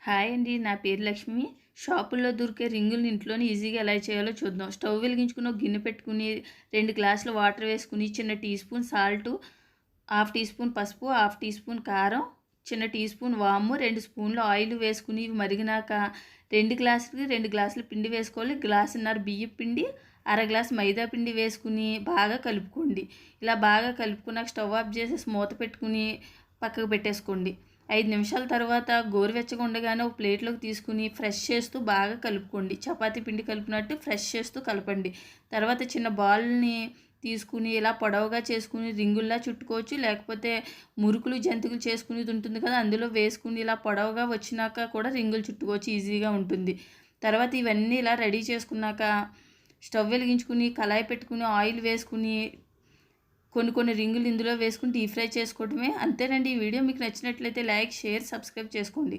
Hi అండి, నా పేరు లక్ష్మి. షాపుల్లో దొరికే రింగుల్ని ఇంట్లోనే ఈజీగా ఎలా చేయాలో చూద్దాం. స్టవ్ వెలిగించుకుని ఒక గిన్నె పెట్టుకుని 2 గ్లాసుల వాటర్ వేసుకుని చిన్న teaspoon salt, half teaspoon పసుపు, హాఫ్ టీ స్పూన్ కారం, చిన్న టీ స్పూన్ వాము, 2 స్పూన్లు ఆయిల్ వేసుకుని ఇవి మరిగినాక 2 గ్లాసులకి 2 గ్లాసుల పిండి వేసుకోవాలి. గ్లాసున్నర బియ్యం పిండి, అర గ్లాసు మైదా పిండి వేసుకుని బాగా కలుపుకోండి. ఇలా బాగా కలుపుకున్నాక స్టవ్ ఆఫ్ చేసి మూత పెట్టుకుని పక్కకు పెట్టేసుకోండి. 5 నిమిషాల తర్వాత గోరువెచ్చగా ఉండగానే ఒక ప్లేట్లోకి తీసుకుని ఫ్రెష్ చేస్తూ బాగా కలుపుకోండి. చపాతీ పిండి కలిపినట్టు ఫ్రెష్ చేస్తూ కలపండి. తర్వాత చిన్న బాల్ని తీసుకుని ఇలా పొడవుగా చేసుకుని రింగుల్లా చుట్టుకోవచ్చు, లేకపోతే మురుకులు జంతికలు చేసుకునేది ఉంటుంది కదా, అందులో వేసుకుని ఇలా పొడవుగా వచ్చినాక కూడా రింగులు చుట్టుకోవచ్చు, ఈజీగా ఉంటుంది. తర్వాత ఇవన్నీ ఇలా రెడీ చేసుకున్నాక స్టవ్ వెలిగించుకుని కళాయి పెట్టుకుని ఆయిల్ వేసుకుని కొన్ని రింగులు ఇందులో వేసుకుని డీప్ ఫ్రై చేసుకోవడమే. అంతేనండి. ఈ వీడియో మీకు నచ్చినట్లయితే లైక్, షేర్, సబ్స్క్రైబ్ చేసుకోండి.